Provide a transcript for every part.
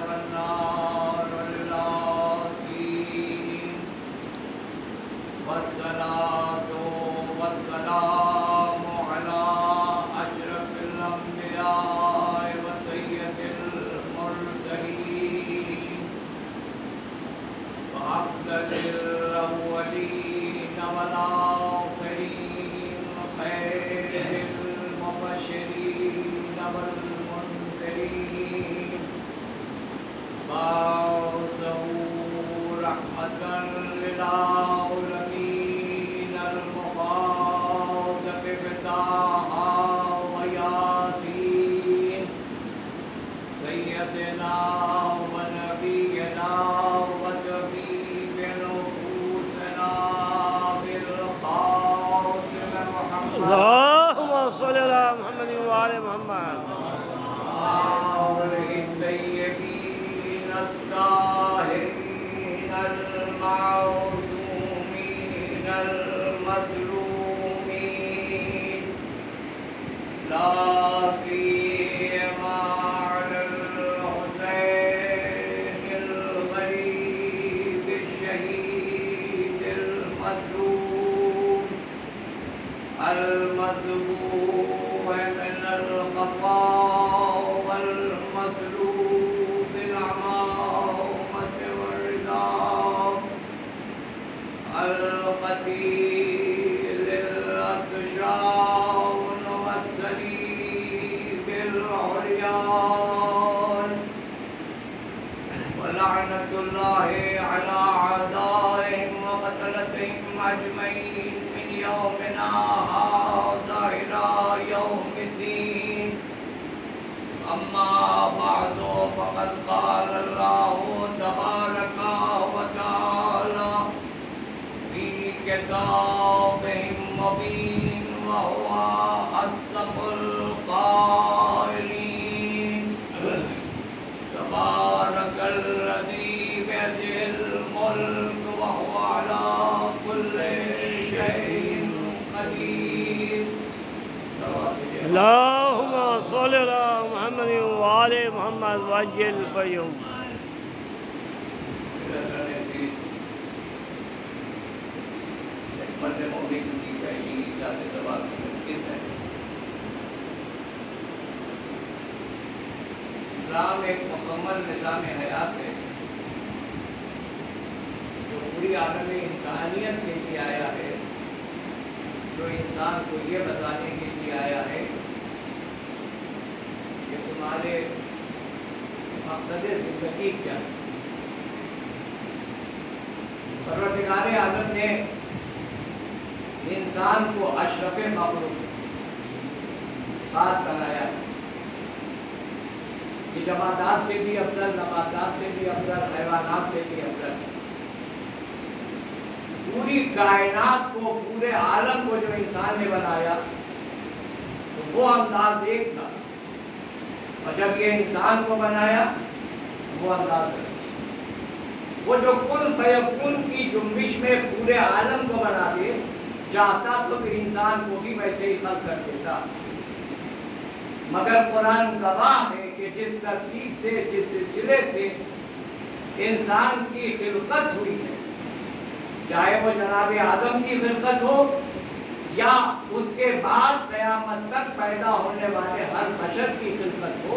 والنار الياسين والصلاة والسلام على أشرف الأنبياء وسيد المرسلين وأفضل الأولين والآخرين خير المبشرين والمنذرين بعثه رحمة للعالمين المخاطب بطه وياسين سيدنا ونبينا وطبيب نفوسنا بالقاسم محمد اللهم صل على محمد وآل محمد آله الطيبين الطاهرين المعصومين المظلومين لا سيما على الحسين الغريب الشهيد المظلوم المذبوح من القضاء والمسلوب بالعمامة والرداء القتيل الأطشان والسليب العريان ولعنة الله على أعدائهم وقتلتهم أجمعين من يومنا هذا إلى يوم الدين أما بعد فقد قال الله تبارك وتعالى في كتابه المبين وهو أصدق القائلين تبارك الذي بيده الملك وهو على كل شيء قدير. اللهم صل على محمد وآل محمد وعجل الفيوم. اسلام ایک مکمل نظام حیات ہے جو پوری عالم انسانیت کے لیے آیا ہے، جو انسان کو یہ بتانے کے لیے آیا ہے کہ تمہارے مقصد زندگی کیا ہے۔ پروردگار عالم نے انسان کو اشرف مخلوق بنایا ہے، یہ جمادات سے بھی افضل، نباتات سے بھی افضل، حیوانات سے بھی افضل ہے۔ پوری کائنات کو، پورے عالم کو جو انسان نے بنایا تو وہ انداز ایک تھا، اور جب یہ انسان کو بنایا وہ انداز ہے۔ وہ جو کن فیکون کی جنبش میں پورے عالم کو بنا دے چاہتا تو پھر انسان کو بھی ویسے ہی خلق کر دیتا، مگر قرآن گواہ ہے کہ جس ترتیب سے، جس سلسلے سے انسان کی خلقت ہوئی ہے، چاہے وہ جناب آدم کی خلقت ہو یا اس کے بعد قیامت تک پیدا ہونے والے ہر بشر کی خلقت ہو،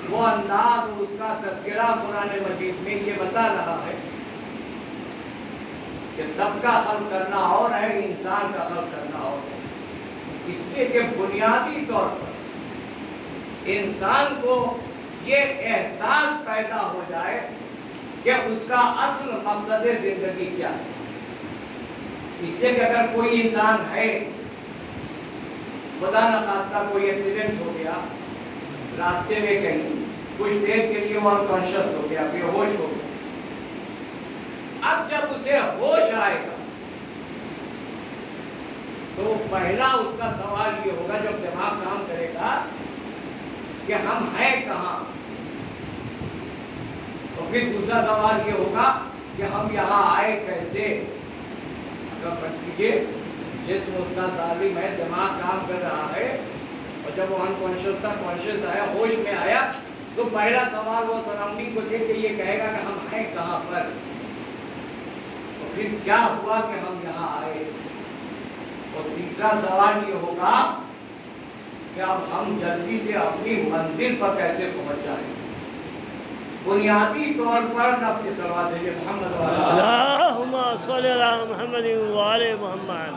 وہ انداز، اس کا تذکرہ قرآن مجید میں یہ بتا رہا ہے کہ سب کا خلق کرنا اور ہے، انسان کا خلق کرنا اور ہے۔ اس لیے کہ بنیادی طور پر انسان کو یہ احساس پیدا ہو جائے کہ اس کا اصل مقصد زندگی کیا ہے۔ اس لیے کہ اگر کوئی انسان ہے، خدا نخواستہ کوئی ایکسیڈنٹ ہو گیا راستے میں کہیں، کچھ دیر کے لیے وہ انکانشس ہو گیا، بے ہوش ہو گیا، اب جب اسے ہوش آئے گا تو پہلا اس کا سوال یہ ہوگا، جب دماغ کام کرے گا، کہ ہم ہیں کہاں؟ اور پھر دوسرا سوال یہ ہوگا کہ ہم یہاں آئے کیسے؟ اگر فرض کیجئے جسم اس کا سالم ہے، دماغ کام کر رہا ہے، اور جب وہ انکانشیس تھا، کانشیس آیا، ہوش میں آیا، تو پہلا سوال وہ سراؤنڈنگ کو دیکھ کے یہ کہے گا کہ ہم ہیں کہاں پر، تو پھر کیا ہوا کہ ہم یہاں آئے۔ اور تیسرا سوال یہ ہوگا کہ اب ہم جلدی سے اپنی منزل پر کیسے پہنچ جائیں۔ بنیادی طور پر نفس سے سوال ہے محمد اللہم صلی علی محمد وآل محمد،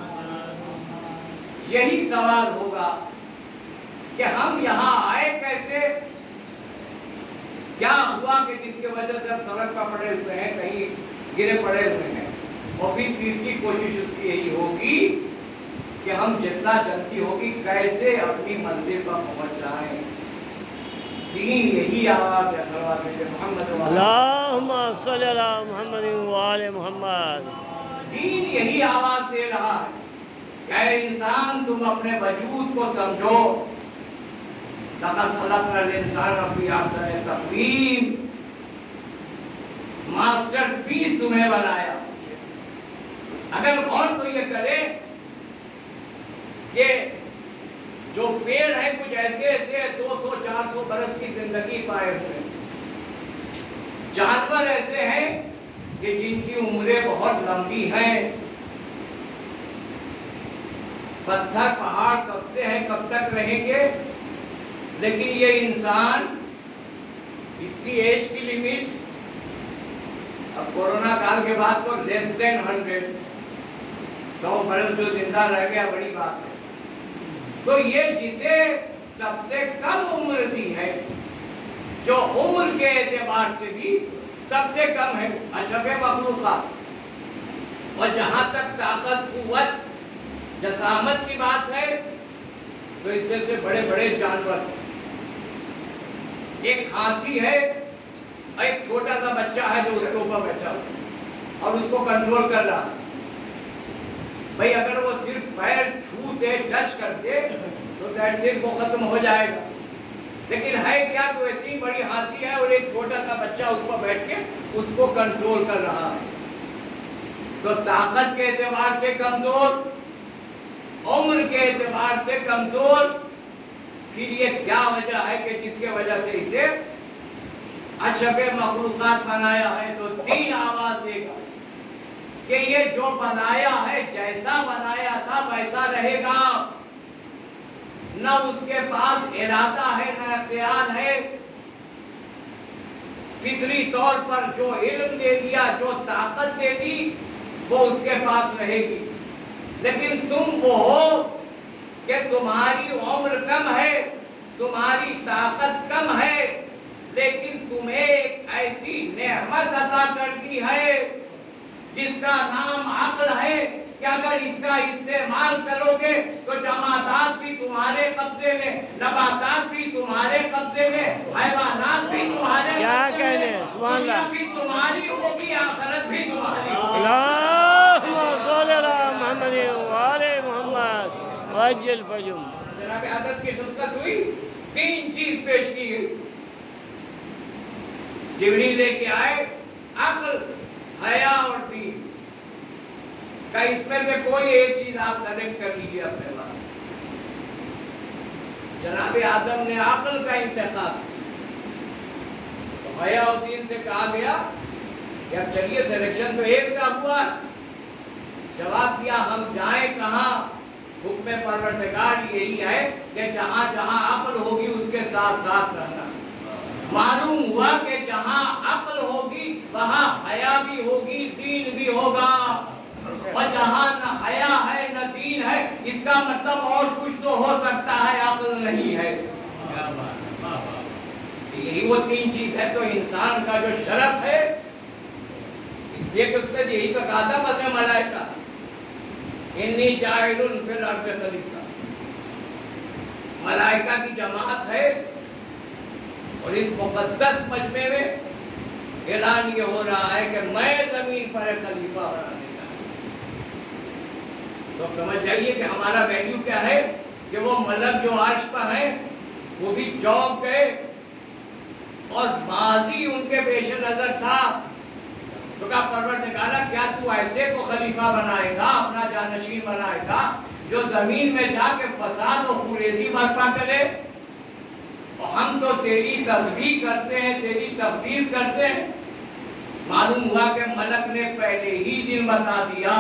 یہی سوال ہوگا کہ ہم یہاں آئے کیسے، کیا ہوا کہ جس کی وجہ سے ہم سڑک پر پڑے ہوئے ہیں، کہیں گرے پڑے ہوئے ہیں۔ اور پھر تیسری کوشش اس کی یہی ہوگی کہ ہم جتنا جلدی ہوگی کیسے اپنی منزل پر پہنچ جائیں۔ دین یہی آواز ہے صلوات محمد اللہم صلی علی محمد وآل محمد، دین یہی آواز دے رہا ہے کہ اے انسان تم اپنے وجود کو سمجھو، لقد خلقنا الانسان فی احسن تقویم، ماسٹر پیس تمہیں بنایا۔ اگر غور تو یہ کرے کہ جو پیڑ ہے کچھ ایسے ایسے 200-400 برس کی زندگی پائے ہوئے، جانور ایسے ہیں کہ جن کی عمریں بہت لمبی ہیں، پتھر پہاڑ کب سے ہیں کب تک رہیں گے، لیکن یہ انسان اس کی ایج کی لیمٹ اب کورونا کال کے بعد تو لیس دین 100 برس جو زندہ رہ گیا بڑی بات ہے۔ تو یہ جسے سب سے کم عمر دی ہے، جو عمر کے اعتبار سے بھی سب سے کم ہے، اشرف مخلوقات، اور جہاں تک طاقت قوت جسامت کی بات ہے تو اس سے بڑے بڑے جانور، ایک ہاتھی ہے، ایک چھوٹا سا بچہ ہے جو اس کے اوپر بیٹھا ہوا اور اس کو کنٹرول کر رہا ہے۔ بھئی اگر وہ صرف پیر چھوتے ٹچ کرتے تو دیٹ سے وہ ختم ہو جائے گا، لیکن ہے کیا تو اتنی بڑی ہاتھی ہے اور ایک چھوٹا سا بچہ اس پر بیٹھ کے اس کو کنٹرول کر رہا ہے۔ تو طاقت کے اعتبار سے کمزور، عمر کے اعتبار سے کمزور، پھر یہ کیا وجہ ہے کہ جس کے وجہ سے اسے اشرف مخلوقات بنایا ہے۔ تو دین آواز دے گا کہ یہ جو بنایا ہے جیسا بنایا تھا ویسا رہے گا، نہ اس کے پاس ارادہ ہے نہ اختیار ہے۔ فطری طور پر جو علم دے دیا، جو طاقت دے دی، وہ اس کے پاس رہے گی، لیکن تم وہ ہو کہ تمہاری عمر کم ہے، تمہاری طاقت کم ہے، لیکن تمہیں ایک ایسی نعمت عطا کر دی ہے جس کا نام عقل ہے کہ اگر اس کا استعمال کرو گے تو جمادات بھی تمہارے قبضے میں، نباتات بھی تمہارے قبضے میں، حیوانات بھی تمہارے قبضے میں، دنیا بھی تمہاری ہوگی، آخرت بھی تمہاری ہوگی۔ اللہم صلی علی محمد وآل محمد وعجل فرجهم۔ جناب حضرت کی خدمت ہوئی، 3 چیز پیش کی گئی، جبریل لے کے آئے عقل، حیا اور دین، کہ اس میں سے کوئی ایک چیز آپ سلیکٹ کر لیجیے اپنے پاس۔ جناب آدم نے عقل کا انتخاب، تو حیا اور دین سے کہا گیا کہ اب چلیے سلیکشن تو ایک کا ہوا، جواب دیا ہم جائیں کہاں؟ حکم پروردگار یہی ہے کہ جہاں جہاں عقل ہوگی اس کے ساتھ ساتھ رہنا۔ معلوم ہوا کہ جہاں عقل ہوگی وہاں حیا بھی ہوگی، دین بھی ہوگا، اور جہاں نہ حیا ہے نہ دین ہے اس کا مطلب اور کچھ تو ہو سکتا ہے، عقل نہیں ہے۔ یہی وہ 3 چیز ہے۔ تو انسان کا جو شرف ہے، اس لیے کہ اس نے یہی تو کہا تھا بس ملائکہ انی جاعل فی الارض خلیفہ، ملائکہ کی جماعت ہے، اور اس مقدس مجمع میں اعلان یہ ہو رہا ہے کہ میں زمین پر خلیفہ بنانے جا رہا ہوں۔ تو سمجھ جائیے کہ ہمارا ویلیو کیا ہے کہ وہ ملک جو عرش پر ہیں وہ بھی چونک گئے، اور ماضی ان کے پیش نظر تھا، تو کہا پروردگارا کیا تو ایسے کو خلیفہ بنائے گا، اپنا جانشین بنائے گا جو زمین میں جا کے فساد و خوریزی برپا کرے؟ اور ہم تو تیری تسبیح کرتے ہیں، تیری تقدیس کرتے ہیں۔ معلوم ہوا کہ ملک نے پہلے ہی دن بتا دیا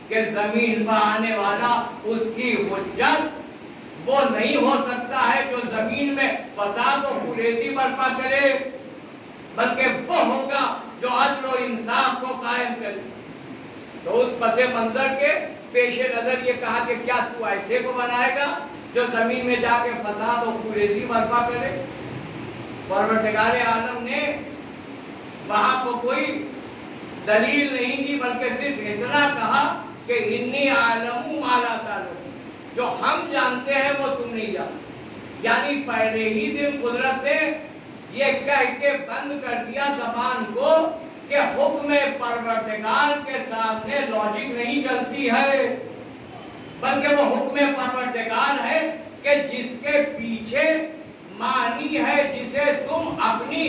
کہ زمین پر آنے والا اس کی حجت وہ نہیں ہو سکتا ہے جو زمین میں فساد و فریضی برپا کرے، بلکہ وہ ہوگا جو عدل و انصاف کو قائم کرے۔ تو اس پس منظر کے پیش نظر یہ کہا کہ کیا تو ایسے کو بنائے گا جو زمین میں جا کے فساد و فریضی برپا کرے؟ پروردگار عالم نے وہاں کو کوئی دلیل نہیں دی، بلکہ صرف اتنا کہا کہ انی اعلم ما لا تعلمون، جو ہم جانتے ہیں وہ تم نہیں جانتے۔ یعنی پہلے ہی دن قدرت نے یہ کہہ کے بند کر دیا زبان کو کہ حکم پروردگار کے سامنے لاجک نہیں چلتی ہے، بلکہ وہ حکم پروردگار ہے کہ جس کے پیچھے معنی ہے، جسے تم اپنی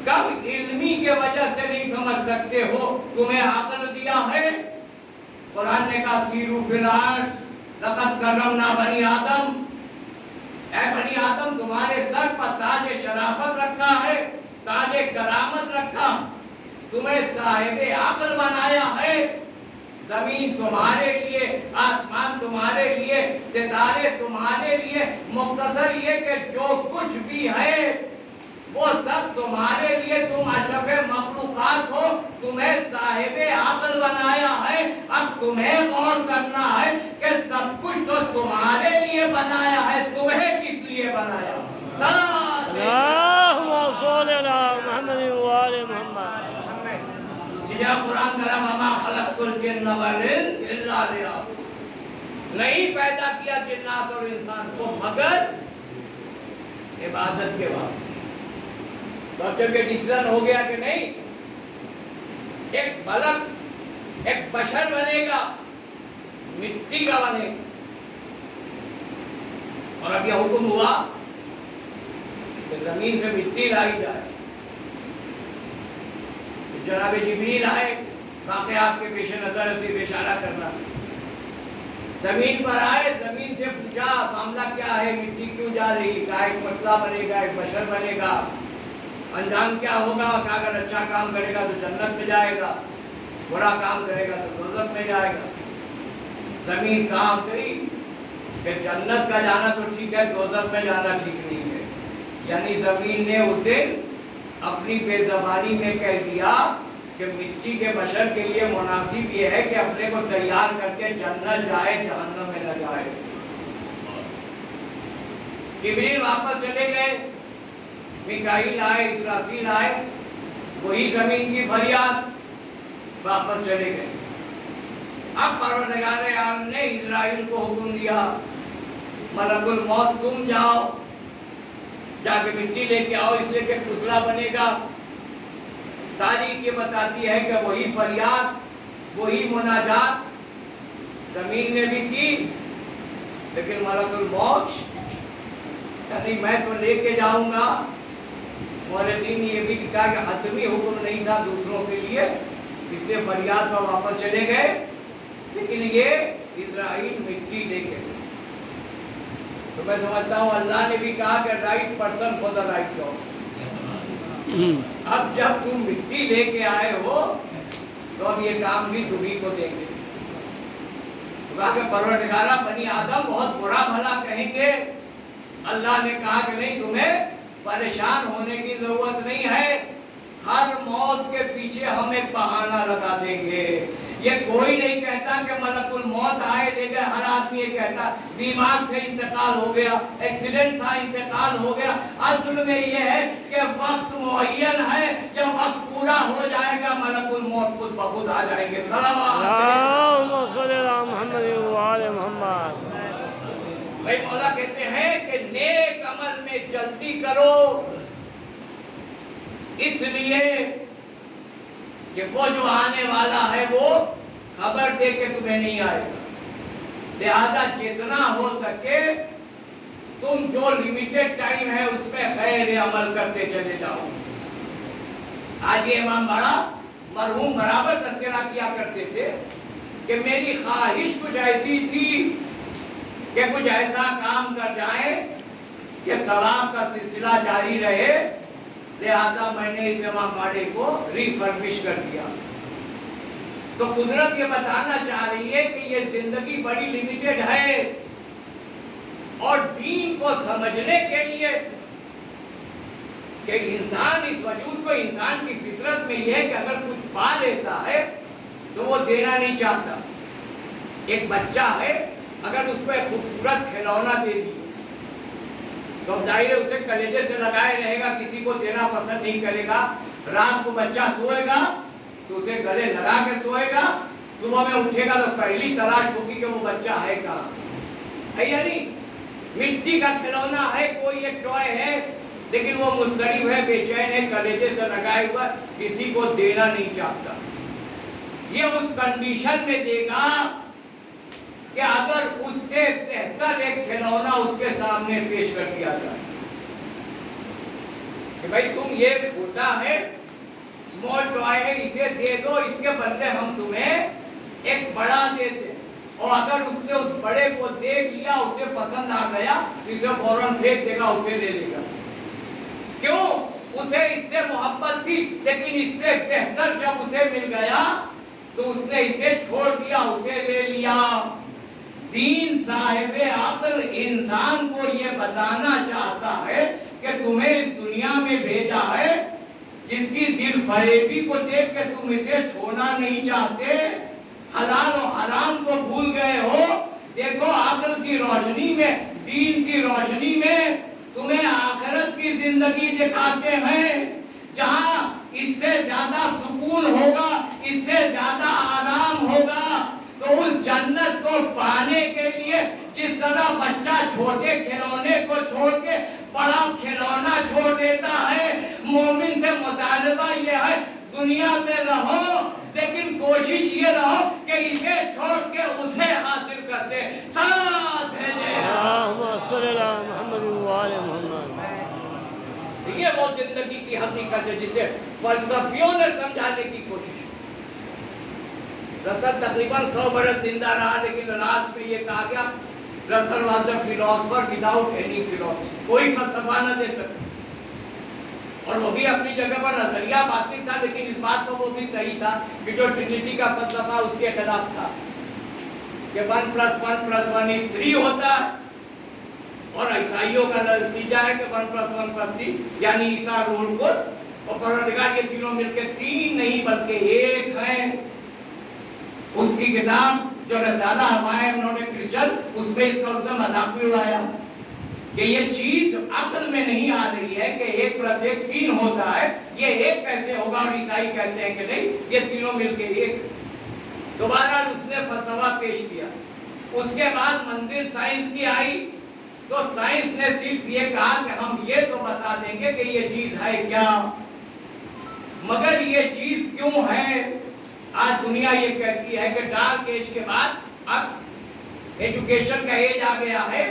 کم علمی کے وجہ سے نہیں سمجھ سکتے ہو، تمہیں عقل دیا ہے۔ قرآن نے کہا سیرو فی الارض لقد کرمنا بنی آدم، اے بنی آدم تمہارے سر پر تاج شرافت رکھا ہے، تاج کرامت رکھا، تمہیں صاحب عقل بنایا ہے۔ زمین تمہارے لیے، آسمان تمہارے لیے، ستارے تمہارے لیے، مختصر یہ کہ جو کچھ بھی ہے وہ سب تمہارے لیے، تم اشرف مخلوقات ہو، تمہیں صاحب عقل بنایا ہے۔ اب تمہیں غور کرنا ہے کہ سب کچھ تو تمہارے لیے بنایا ہے، تمہیں کس لیے بنایا؟ اللہم صل علی محمد وآل محمد۔ سیدھا قرآن کہا وما خلقت الجن والانس الا لیعبدون، نہیں پیدا کیا جنات اور انسان کو مگر عبادت کے واسطے۔ تو جب یہ ڈیسیژن ہو گیا کہ نہیں، ایک ملک ایک بشر بنے گا، مٹی کا بنے گا، اور اب یہ حکم ہوا کہ زمین سے مٹی لائی جائے۔ جناب جبریل آئے، واقعات کے پیش نظر سے اشارہ کرنا، زمین پر آئے، زمین سے پوچھا معاملہ کیا ہے، مٹی کیوں جا رہی؟ کہا ایک پتلا بنے گا، ایک بشر بنے گا، انجام کیا ہوگا؟ کہ اگر اچھا کام کرے گا تو جنت میں جائے گا، برا کام کرے گا تو دوزخ میں جائے گا۔ زمین کام کری کہ جنت کا جانا تو ٹھیک ہے، دوزخ میں جانا ٹھیک نہیں ہے۔ یعنی زمین نے اس دن اپنی بے زبانی میں کہہ دیا کہ مٹی کے بشر کے لیے مناسب یہ ہے کہ اپنے کو تیار کر کے جنت جائے، جہنم میں نہ جائے۔ جبریل واپس چلے گئے، میکائیل آئے، اسرافیل آئے، وہی زمین کی فریاد، واپس چلے گئے۔ اب پروردگار عالم نے اسرائیل کو حکم دیا ملک الموت تم جاؤ، جا کے مٹی لے کے آؤ، اس لیے کہ پتلا بنے گا۔ تاریخ یہ بتاتی ہے کہ وہی فریاد، وہی مناجات زمین نے بھی کی، لیکن ملک الموت یعنی میں تو لے کے جاؤں گا۔ مورخین نے یہ بھی لکھا کہ حتمی حکم نہیں تھا دوسروں کے لیے، اس لیے فریاد پر واپس چلے گئے، لیکن یہ اسرائیل مٹی لے کے گئے۔ تو میں سمجھتا ہوں اللہ نے بھی کہا کہ right person for the right job. اب جب تم مٹی لے کے آئے ہو تو اب یہ کام بھی تمہیں کو دیں گے۔ تو کہا کہ پروردگارہ بنی آدم بہت برا بھلا کہیں گے۔ اللہ نے کہا کہ نہیں، تمہیں پریشان ہونے کی ضرورت نہیں ہے، ہر موت کے پیچھے ہم ایک بہانہ لگا دیں گے۔ یہ کوئی نہیں کہتا کہ ملک الموت آئے لے گئے، ہر آدمی یہ کہتا بیمار تھے انتقال ہو گیا، ایکسیڈنٹ تھا انتقال ہو گیا۔ اصل میں یہ ہے کہ وقت معین ہے، جب وقت پورا ہو جائے گا ملک الموت خود بخود آ جائیں گے۔ اللہم صلی علی محمد وآل محمد۔ بھائی مولا کہتے ہیں کہ نیک عمل میں جلدی کرو، اس لیے کہ وہ جو آنے والا ہے وہ خبر دے کے تمہیں نہیں آئے گا۔ لہذا جتنا ہو سکے تم جو لیمیٹڈ ٹائم ہے اس میں خیر عمل کرتے چلے جاؤ۔ آج یہ امام باڑا مرحوم برابر تذکرہ کیا کرتے تھے کہ میری خواہش کچھ ایسی تھی کہ کچھ ایسا کام کر جائیں کہ ثواب کا سلسلہ جاری رہے، لہذا میں نے اس امامباڑے کو ریفربش کر دیا۔ تو قدرت یہ بتانا چاہ رہی ہے کہ یہ زندگی بڑی لیمیٹڈ ہے، اور دین کو سمجھنے کے لیے کہ انسان اس وجود کو، انسان کی فطرت میں یہ ہے کہ اگر کچھ پا لیتا ہے تو وہ دینا نہیں چاہتا۔ ایک بچہ ہے، اگر اس کو ایک خوبصورت کھلونا دے دی تو ظاہر ہے اسے کلیجے سے لگائے رہے گا، کسی کو دینا پسند نہیں کرے گا۔ رات کو بچہ سوئے گا تو اسے گلے لگا کے سوئے گا، صبح میں اٹھے گا تو پہلی تلاش ہوگی کہ وہ بچہ ہے کہاں ہے، یعنی مٹی کا کھلونا ہے، کوئی ایک ٹوائے ہے، لیکن وہ مضطرب ہے، بے چین ہے، کلیجے سے لگائے ہوا، کسی کو دینا نہیں چاہتا۔ یہ اس کنڈیشن میں دے گا کہ اگر اس سے بہتر ایک کھلونا اس کے سامنے پیش کر دیا جائے کہ بھائی تم یہ چھوٹا ہے، اسمال ٹوائے ہے، اسے دے دو، اس کے بدلے ہم تمہیں ایک بڑا دیتے، اور اگر اس نے اس بڑے کو دیکھ لیا، اسے پسند آ گیا تو اسے فوراً پھینک دے گا، اسے لے لے گا۔ کیوں؟ اسے اس سے محبت تھی، لیکن اس سے بہتر جب اسے مل گیا تو اس نے اسے چھوڑ دیا، اسے لے لیا۔ دین صاحب عقل انسان کو یہ بتانا چاہتا ہے کہ تمہیں اس دنیا میں بھیجا ہے، جس کی دل فریبی کو دیکھ کے تم اسے چھوڑنا نہیں چاہتے، حلال و حرام کو بھول گئے ہو۔ دیکھو عقل کی روشنی میں، دین کی روشنی میں تمہیں آخرت کی زندگی دکھاتے ہیں، جہاں اس سے زیادہ سکون ہوگا، اس سے زیادہ آرام ہوگا۔ تو اس جنت کو پانے کے لیے جس طرح بچہ چھوٹے کھلونے کو چھوڑ کے بڑا کھلونا چھوڑ دیتا ہے، مومن سے مطالبہ یہ ہے دنیا میں رہو لیکن کوشش یہ رہو کہ اسے چھوڑ کے اسے حاصل کرتے، ساتھ بھیجے۔ اللہم صلی اللہ محمد وآل محمد۔ یہ وہ زندگی کی حقیقت ہے جسے فلسفیوں نے سمجھانے کی کوشش کی۔ رسل تقریباً 100 برس زندہ رہا، لیکن لاسٹ میں یہ کہا گیا رسل was the philosopher without any philosophy, کوئی فلسفہ نہ دے سکتا، اور وہ بھی اپنی جگہ پر نظریہ باطل تھا، لیکن اس بات کو وہ بھی صحیح تھا کہ جو ٹرینٹی کا فلسفہ اس کے خلاف تھا کہ 1+1+1=3 ہوتا ہے، اور عیسائیوں کا نتیجہ ہے کہ 1+1+3 یعنی عیسیٰ روح القدس اور پروردگار، یہ تینوں مل کے 3 نہیں بلکہ 1 ہیں۔ اس کی کتاب جو رسالہ ہمارے انہوں نے کرسچن، اس میں اس کا اس نے مذاق بھی اڑایا کہ یہ چیز عقل میں نہیں آ رہی ہے کہ 1+1 3 ہوتا ہے، یہ 1 کیسے ہوگا، اور عیسائی کہتے ہیں کہ نہیں یہ تینوں مل کے 1۔ دوبارہ اس نے فلسفہ پیش کیا۔ اس کے بعد منزل سائنس کی آئی تو سائنس نے صرف یہ کہا کہ ہم یہ تو بتا دیں گے کہ یہ چیز ہے کیا، مگر یہ چیز کیوں ہے۔ آج دنیا یہ کہتی ہے کہ ڈارک ایج کے بعد اب ایجوکیشن کا ایج آ گیا ہے،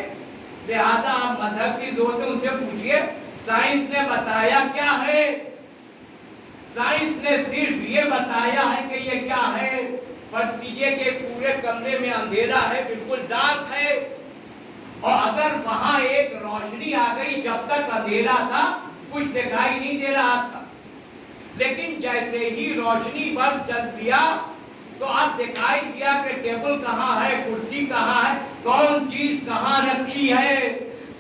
لہذا آپ مذہب کی ضرورت ہے، ان سے پوچھئے سائنس نے بتایا کیا ہے۔ سائنس نے صرف یہ بتایا ہے کہ یہ کیا ہے۔ فرض کیجئے کہ پورے کمرے میں اندھیرا ہے، بالکل ڈارک ہے، اور اگر وہاں ایک روشنی آ گئی، جب تک اندھیرا تھا کچھ دکھائی نہیں دے رہا تھا، لیکن جیسے ہی روشنی بلب جل دیا تو اب دکھائی دیا کہ ٹیبل کہاں ہے، کرسی کہاں ہے، کون چیز کہاں رکھی ہے۔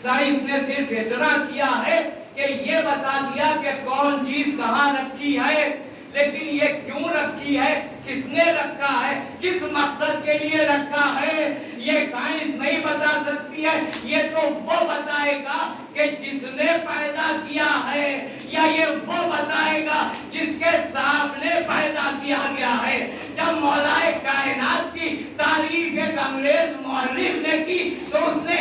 سائنس نے صرف اتنا کیا ہے کہ یہ بتا دیا کہ کون چیز کہاں رکھی ہے، لیکن یہ کیوں رکھی ہے، کس نے رکھا ہے، کس مقصد کے لیے رکھا ہے، یہ سائنس نہیں بتا سکتی ہے۔ یہ تو وہ بتائے گا کہ جس نے پیدا کیا ہے، یا یہ وہ بتائے گا جس کے سامنے پیدا کیا گیا ہے۔ جب مولا کائنات کی تعریف ایک انگریز مورخ نے کی تو اس نے